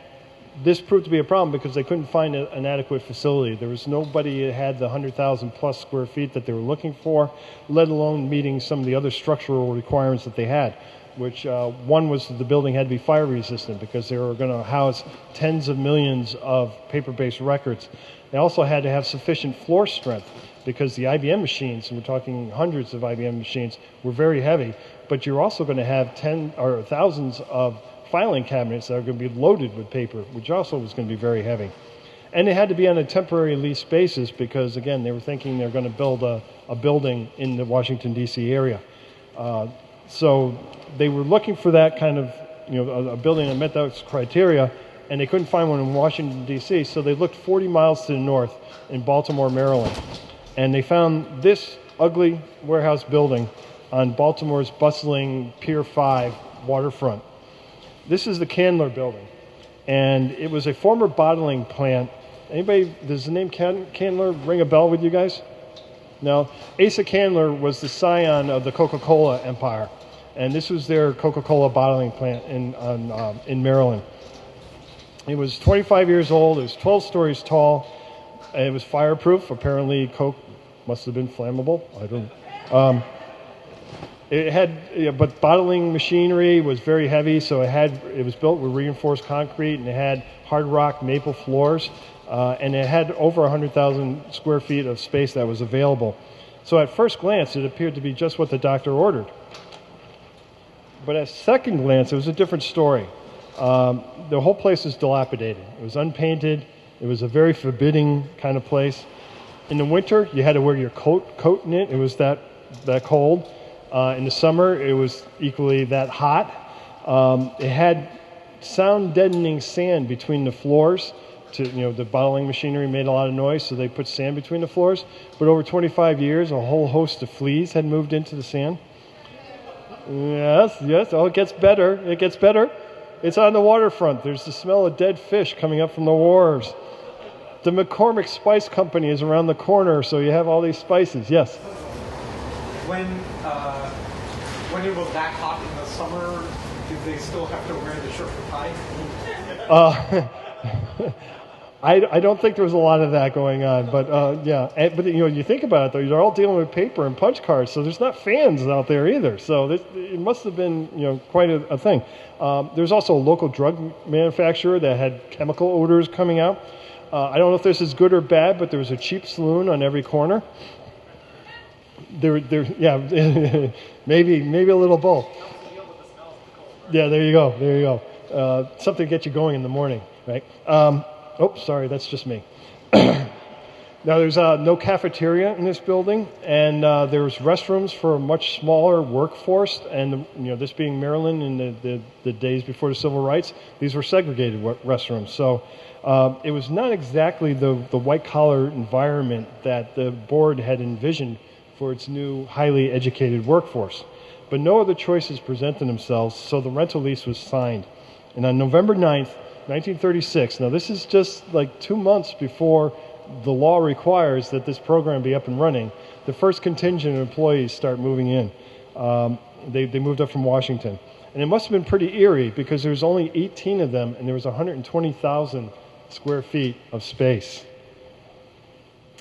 [SPEAKER 1] this proved to be a problem because they couldn't find an adequate facility. There was nobody that had the 100,000 plus square feet that they were looking for, let alone meeting some of the other structural requirements that they had, which one was that the building had to be fire resistant because they were going to house tens of millions of paper-based records. They also had to have sufficient floor strength because the IBM machines, and we're talking hundreds of IBM machines, were very heavy, but you're also going to have thousands of filing cabinets that are going to be loaded with paper, which also was going to be very heavy. And it had to be on a temporary lease basis because, again, they were thinking they're going to build a building in the Washington, D.C. area. So they were looking for that kind of, a building that met those criteria, and they couldn't find one in Washington, D.C., so they looked 40 miles to the north in Baltimore, Maryland. And they found this ugly warehouse building on Baltimore's bustling Pier 5 waterfront. This is the Candler building, and it was a former bottling plant. Anybody, does the name Candler ring a bell with you guys? No? Asa Candler was the scion of the Coca-Cola empire, and this was their Coca-Cola bottling plant in Maryland. It was 25 years old, it was 12 stories tall, and it was fireproof. Apparently Coke must have been flammable, I don't know. It had, but bottling machinery was very heavy, so it was built with reinforced concrete, and it had hard rock maple floors, and it had over 100,000 square feet of space that was available. So at first glance, it appeared to be just what the doctor ordered. But at second glance, it was a different story. The whole place was dilapidated. It was unpainted. It was a very forbidding kind of place. In the winter, you had to wear your coat in it. It was that cold. In the summer, it was equally that hot. It had sound-deadening sand between the floors. The bottling machinery made a lot of noise, so they put sand between the floors. But over 25 years, a whole host of fleas had moved into the sand. Yes. Oh, it gets better. It gets better. It's on the waterfront. There's the smell of dead fish coming up from the wharves. The McCormick Spice Company is around the corner, so you have all these spices. Yes?
[SPEAKER 3] When it was that hot in the summer, did they still have to wear the shirt and tie?
[SPEAKER 1] I don't think there was a lot of that going on, but yeah. But you think about it though, they're all dealing with paper and punch cards, so there's not fans out there either. So it must have been quite a thing. There's also a local drug manufacturer that had chemical odors coming out. I don't know if this is good or bad, but there was a cheap saloon on every corner. Yeah, maybe a little both. Yeah, there you go. Something to get you going in the morning, right? Sorry, that's just me. Now, there's no cafeteria in this building, and there's restrooms for a much smaller workforce. And this being Maryland in the days before the civil rights, these were segregated restrooms. So it was not exactly the white-collar environment that the board had envisioned for its new highly educated workforce. But no other choices presented themselves, so the rental lease was signed. And on November 9th, 1936, now this is just like 2 months before the law requires that this program be up and running, the first contingent of employees start moving in. They moved up from Washington. And it must have been pretty eerie because there was only 18 of them and there was 120,000 square feet of space.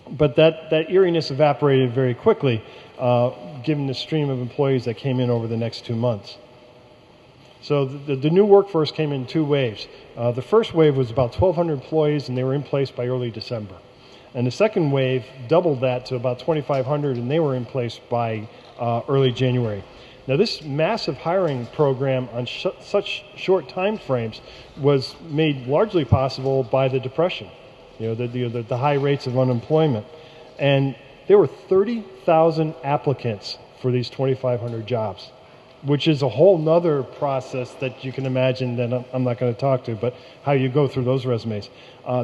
[SPEAKER 1] But that eeriness evaporated very quickly, given the stream of employees that came in over the next 2 months. So the new workforce came in 2 waves. The first wave was about 1,200 employees, and they were in place by early December. And the second wave doubled that to about 2,500, and they were in place by early January. Now, this massive hiring program on such short time frames was made largely possible by the Depression, the high rates of unemployment. And there were 30,000 applicants for these 2,500 jobs, which is a whole nother process that you can imagine that I'm not going to talk to, but how you go through those resumes.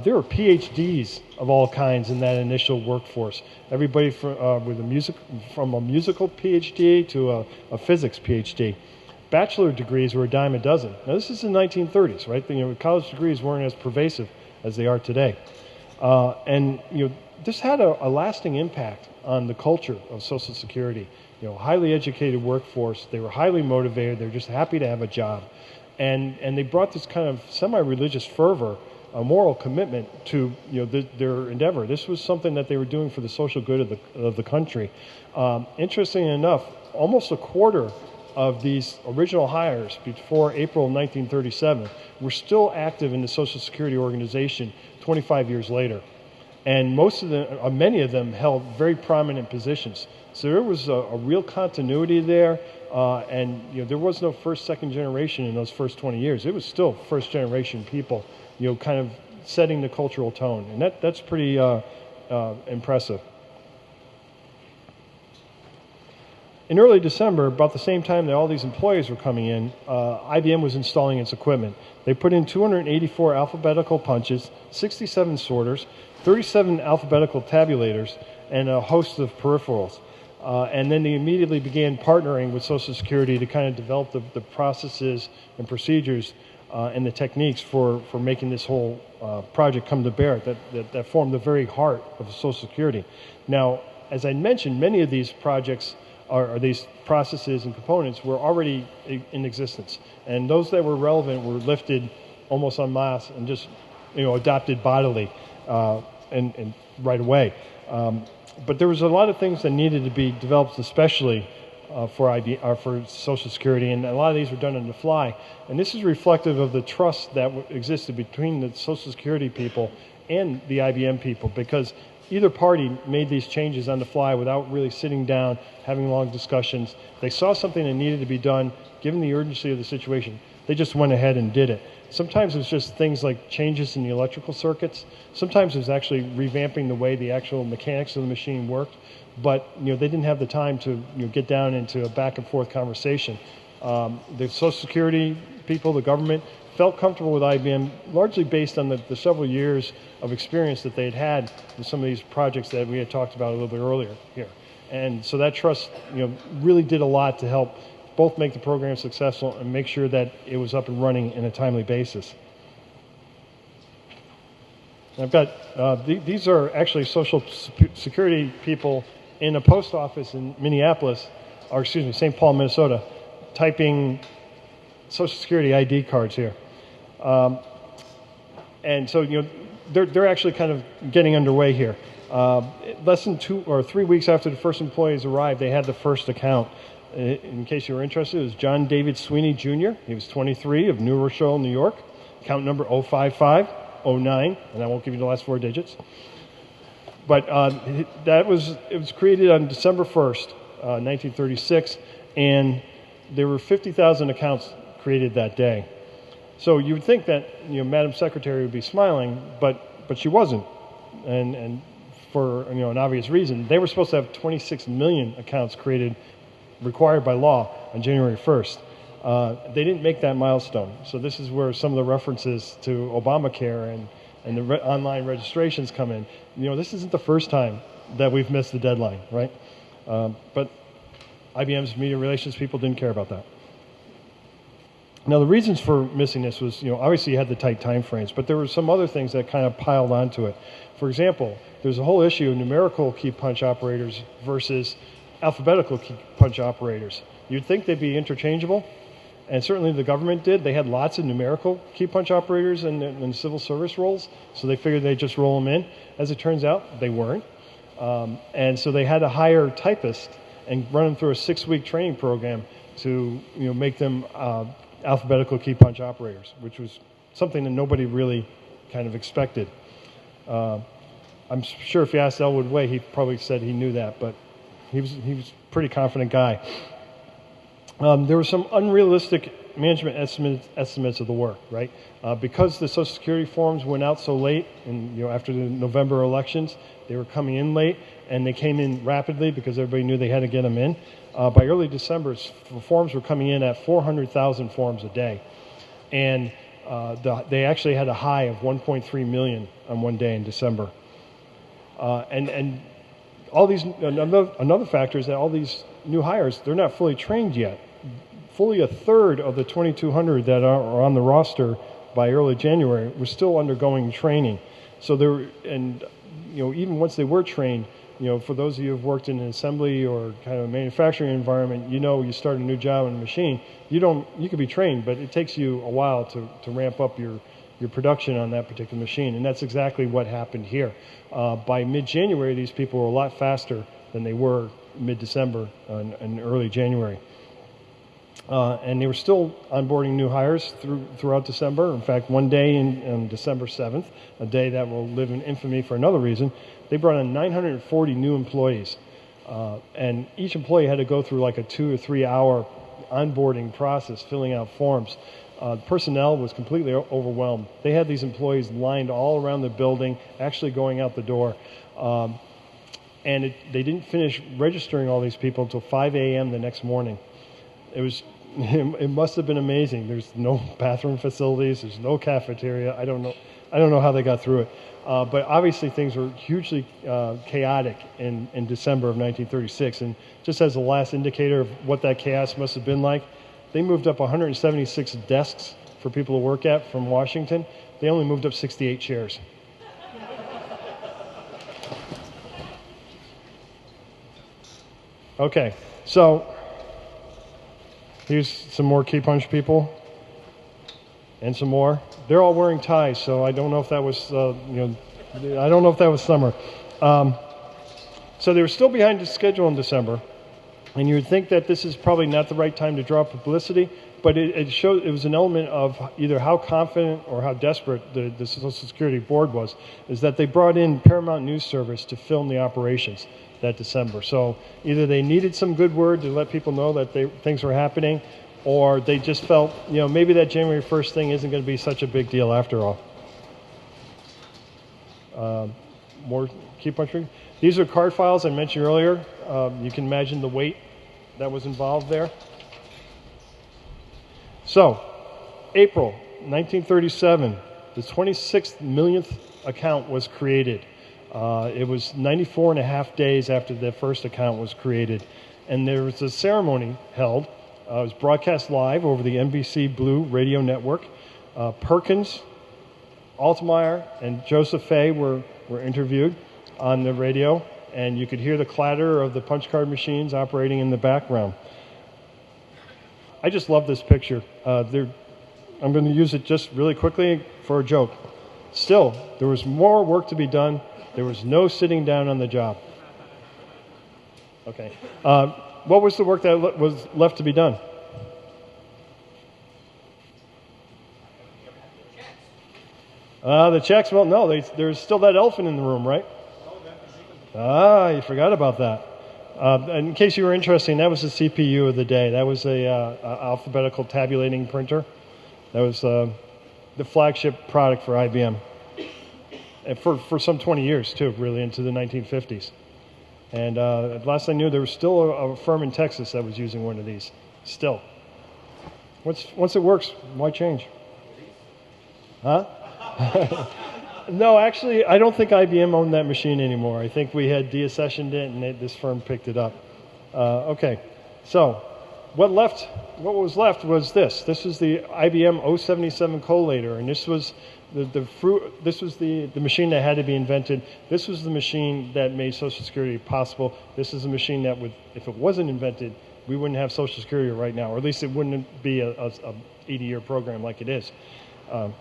[SPEAKER 1] There were PhDs of all kinds in that initial workforce. Everybody from a musical PhD to a physics PhD. Bachelor degrees were a dime a dozen. Now this is the 1930s, right? College degrees weren't as pervasive as they are today. And this had a lasting impact on the culture of Social Security. Highly educated workforce. They were highly motivated. They were just happy to have a job, and they brought this kind of semi-religious fervor, a moral commitment to their endeavor. This was something that they were doing for the social good of the country. Interestingly enough, almost a quarter of these original hires before April 1937 were still active in the Social Security organization 25 years later. And many of them held very prominent positions. So there was a real continuity there, and there was no first, second generation in those first 20 years. It was still first generation people, kind of setting the cultural tone, and that's pretty impressive. In early December, about the same time that all these employees were coming in, IBM was installing its equipment. They put in 284 alphabetical punches, 67 sorters, 37 alphabetical tabulators, and a host of peripherals. And then they immediately began partnering with Social Security to kind of develop the processes and procedures and the techniques for making this whole project come to bear that formed the very heart of Social Security. Now, as I mentioned, many of these projects or these processes and components were already in existence, and those that were relevant were lifted almost en masse and just adopted bodily and right away. But there was a lot of things that needed to be developed, especially for Social Security, and a lot of these were done on the fly. And this is reflective of the trust that existed between the Social Security people and the IBM people, because either party made these changes on the fly without really sitting down, having long discussions. They saw something that needed to be done, given the urgency of the situation. They just went ahead and did it. Sometimes it was just things like changes in the electrical circuits. Sometimes it was actually revamping the way the actual mechanics of the machine worked. But they didn't have the time to get down into a back and forth conversation. The Social Security people, the government, felt comfortable with IBM largely based on the several years of experience that they had with some of these projects that we had talked about a little bit earlier here. And so that trust really did a lot to help both make the program successful and make sure that it was up and running in a timely basis. And I've got, these are actually Social Security people in a post office in Minneapolis, or excuse me, St. Paul, Minnesota, typing Social Security ID cards here. And so, they're actually kind of getting underway here. Less than 2 or 3 weeks after the first employees arrived, they had the first account. In case you were interested, it was John David Sweeney Jr. He was 23 of New Rochelle, New York. Account number 05509, and I won't give you the last 4 digits. But it was created on December 1st, 1936, and there were 50,000 accounts created that day. So you would think that Madam Secretary would be smiling, but she wasn't, and for an obvious reason. They were supposed to have 26 million accounts created, required by law, on January 1st. They didn't make that milestone. So this is where some of the references to Obamacare and the online registrations come in. This isn't the first time that we've missed the deadline, right? But IBM's media relations people didn't care about that. Now, the reasons for missing this was, obviously you had the tight time frames, but there were some other things that kind of piled onto it. For example, there's a whole issue of numerical key punch operators versus alphabetical key punch operators. You'd think they'd be interchangeable, and certainly the government did. They had lots of numerical key punch operators in civil service roles, so they figured they'd just roll them in. As it turns out, they weren't. And so they had to hire typists and run them through a 6-week training program to make them alphabetical key punch operators, which was something that nobody really kind of expected. I'm sure if you asked Elwood Way, he probably said he knew that, but he was a pretty confident guy. There were some unrealistic management estimates of the work, right? Because the Social Security forms went out so late, and after the November elections, they were coming in late, and they came in rapidly because everybody knew they had to get them in. By early December, forms were coming in at 400,000 forms a day, and they actually had a high of 1.3 million on one day in December. And all these another factor is that all these new hires, they're not fully trained yet. Fully a third of the 2,200 that are on the roster by early January were still undergoing training. So there, and even once they were trained, for those of you who've worked in an assembly or kind of a manufacturing environment, you start a new job on a machine, you could be trained, but it takes you a while to ramp up your production on that particular machine. And that's exactly what happened here. By mid-January, these people were a lot faster than they were mid-December and early January. And they were still onboarding new hires throughout December. In fact, one day on December 7th, a day that will live in infamy for another reason, they brought on 940 new employees. And each employee had to go through like a 2 or 3 hour onboarding process, filling out forms. Personnel was completely overwhelmed. They had these employees lined all around the building, actually going out the door. And they didn't finish registering all these people until 5 a.m. the next morning. It must have been amazing. There's no bathroom facilities. There's no cafeteria. I don't know how they got through it. But obviously things were hugely chaotic in December of 1936. And just as the last indicator of what that chaos must have been like, they moved up 176 desks for people to work at from Washington. They only moved up 68 chairs. Okay, so here's some more key punch people, and some more. They're all wearing ties, so I don't know if that was, I don't know if that was summer. So they were still behind the schedule in December, and you would think that this is probably not the right time to draw publicity, but it showed it was an element of either how confident or how desperate the Social Security Board was, is that they brought in Paramount News Service to film the operations that December. So either they needed some good word to let people know that things were happening, or they just felt, maybe that January 1st thing isn't going to be such a big deal after all. More key punching. These are card files I mentioned earlier. You can imagine the weight that was involved there. So, April 1937, the 26th millionth account was created. It was 94 and a half days after the first account was created. And there was a ceremony held. It was broadcast live over the NBC Blue radio network. Perkins, Altmaier, and Joseph Fay were interviewed on the radio, and you could hear the clatter of the punch card machines operating in the background. I just love this picture. I'm going to use it just really quickly for a joke. Still, there was more work to be done. There was no sitting down on the job. Okay. What was the work that was left to be done? The checks? Well, no, there's still that elephant in the room, right? You forgot about that. In case you were interested, that was the CPU of the day. That was a alphabetical tabulating printer. That was the flagship product for IBM. And for some 20 years, too, really, into the 1950s. And last I knew, there was still a firm in Texas that was using one of these. Still. Once it works, why change? Huh? No, actually, I don't think IBM owned that machine anymore. I think we had deaccessioned it, and this firm picked it up. Okay, so what was left was this. This was the IBM 077 collator, and this was this was the machine that had to be invented. This was the machine that made Social Security possible. This is a machine that would, if it wasn't invented, we wouldn't have Social Security right now, or at least it wouldn't be a 80-year program like it is. I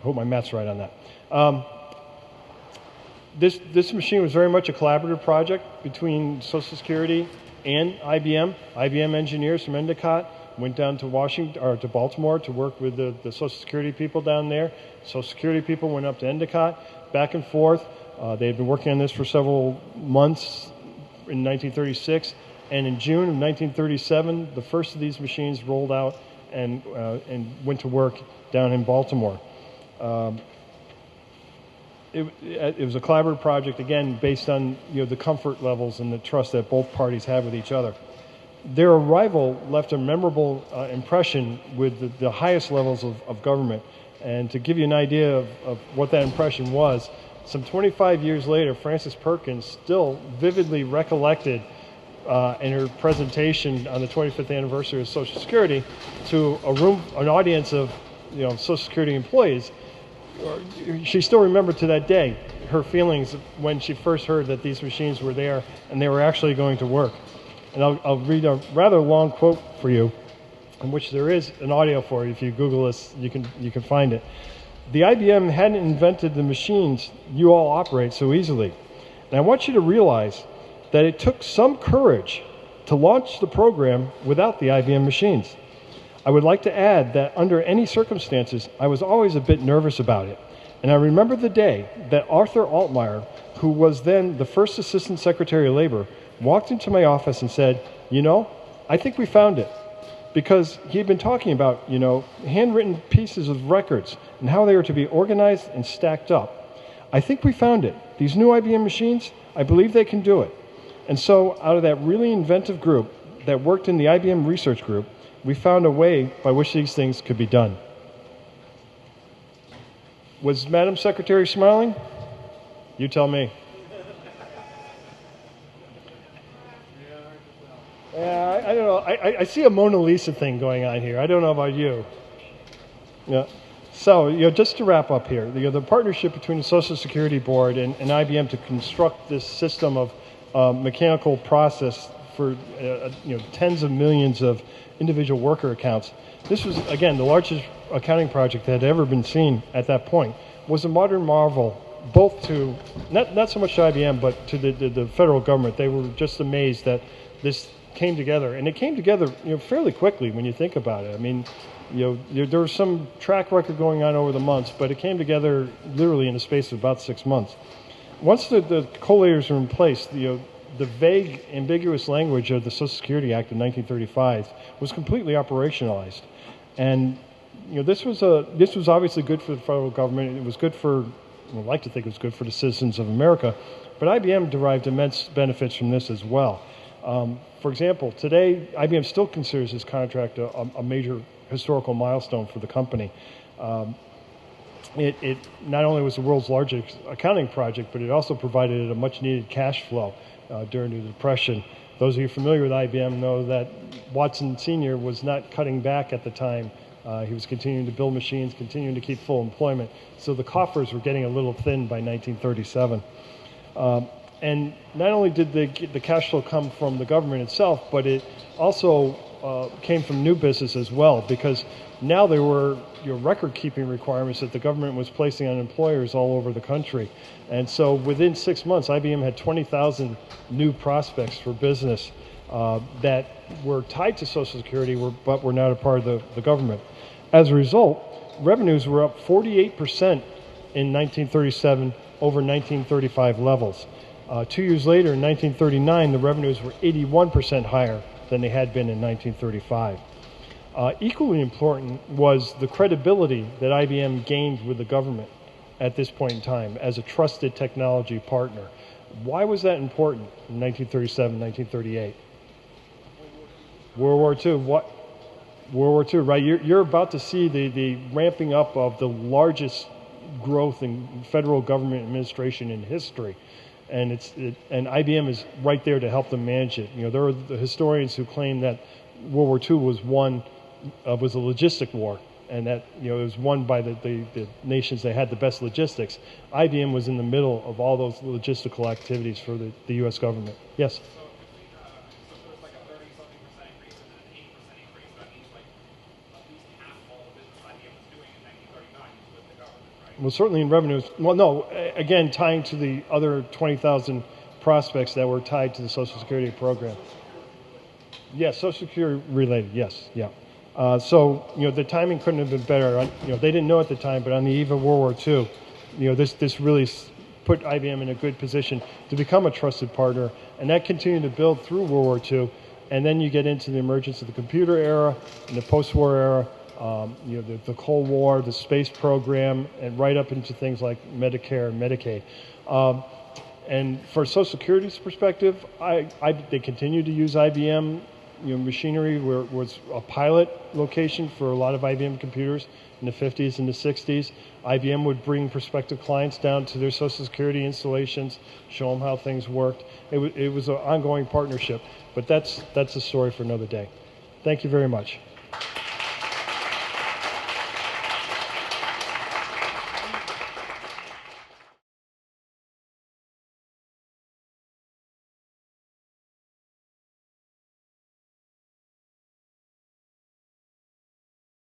[SPEAKER 1] hope my math's right on that. This machine was very much a collaborative project between Social Security and IBM. IBM engineers from Endicott went down to Washington or to Baltimore to work with the Social Security people down there. Social Security people went up to Endicott, back and forth. They had been working on this for several months in 1936, and in June of 1937, the first of these machines rolled out and went to work down in Baltimore. It was a collaborative project, again, based on the comfort levels and the trust that both parties have with each other. Their arrival left a memorable impression with the highest levels of government. And to give you an idea of what that impression was, some 25 years later, Frances Perkins still vividly recollected in her presentation on the 25th anniversary of Social Security to an audience of Social Security employees, she still remembered to that day her feelings when she first heard that these machines were there and they were actually going to work. And I'll read a rather long quote for you, in which there is an audio for you. If you Google this, you can find it. The IBM hadn't invented the machines you all operate so easily. And I want you to realize that it took some courage to launch the program without the IBM machines. I would like to add that under any circumstances, I was always a bit nervous about it. And I remember the day that Arthur Altmaier, who was then the first Assistant Secretary of Labor, walked into my office and said, "You know, I think we found it." Because he had been talking about, handwritten pieces of records and how they were to be organized and stacked up. "I think we found it. These new IBM machines, I believe they can do it." And so out of that really inventive group that worked in the IBM research group, we found a way by which these things could be done. Was Madam Secretary smiling? You tell me. Yeah, I don't know. I see a Mona Lisa thing going on here. I don't know about you. Yeah. So, just to wrap up here, the partnership between the Social Security Board and IBM to construct this system of mechanical process for tens of millions of individual worker accounts. This was, again, the largest accounting project that had ever been seen at that point. Was a modern marvel, both to, not so much to IBM, but to the federal government. They were just amazed that this came together. And it came together fairly quickly when you think about it. I mean, there was some track record going on over the months, but it came together literally in the space of about 6 months. Once the collators were in place, the vague, ambiguous language of the Social Security Act of 1935 was completely operationalized. And this was obviously good for the federal government. It was good for, I'd like to think it was good for the citizens of America, but IBM derived immense benefits from this as well. For example, today, IBM still considers this contract a major historical milestone for the company. It not only was the world's largest accounting project, but it also provided a much-needed cash flow during the Depression. Those of you familiar with IBM know that Watson Sr. was not cutting back at the time. He was continuing to build machines, continuing to keep full employment. So the coffers were getting a little thin by 1937. And not only did the cash flow come from the government itself, but it also came from new business as well, because now there were record-keeping requirements that the government was placing on employers all over the country. And so within 6 months, IBM had 20,000 new prospects for business that were tied to Social Security, but were not a part of the government. As a result, revenues were up 48% in 1937 over 1935 levels. 2 years later, in 1939, the revenues were 81% higher than they had been in 1935. Equally important was the credibility that IBM gained with the government at this point in time as a trusted technology partner. Why was that important in 1937, 1938? World War II. What? World War II, right? You're about to see the ramping up of the largest growth in federal government administration in history. And IBM is right there to help them manage it. There are the historians who claim that World War II was a logistic war, and that it was won by the nations that had the best logistics. IBM was in the middle of all those logistical activities for the U.S. government. Yes.
[SPEAKER 2] So there's like a 30-something% increase and an 80% increase. That means like at least half of all the business IBM was doing in 1939 was with the government, right?
[SPEAKER 1] Well, certainly in revenues. Well, no, again, tying to the other 20,000 prospects that were tied to the Social Security program. Yes, Social Security related, yes, yeah. So, the timing couldn't have been better. They didn't know at the time, but on the eve of World War II, this really put IBM in a good position to become a trusted partner, and that continued to build through World War II. And then you get into the emergence of the computer era and the post-war era, the Cold War, the space program, and right up into things like Medicare and Medicaid. And for Social Security's perspective, they continue to use IBM. Machinery was a pilot location for a lot of IBM computers in the 50s and the 60s. IBM would bring prospective clients down to their Social Security installations, show them how things worked. It was an ongoing partnership, but that's a story for another day. Thank you very much.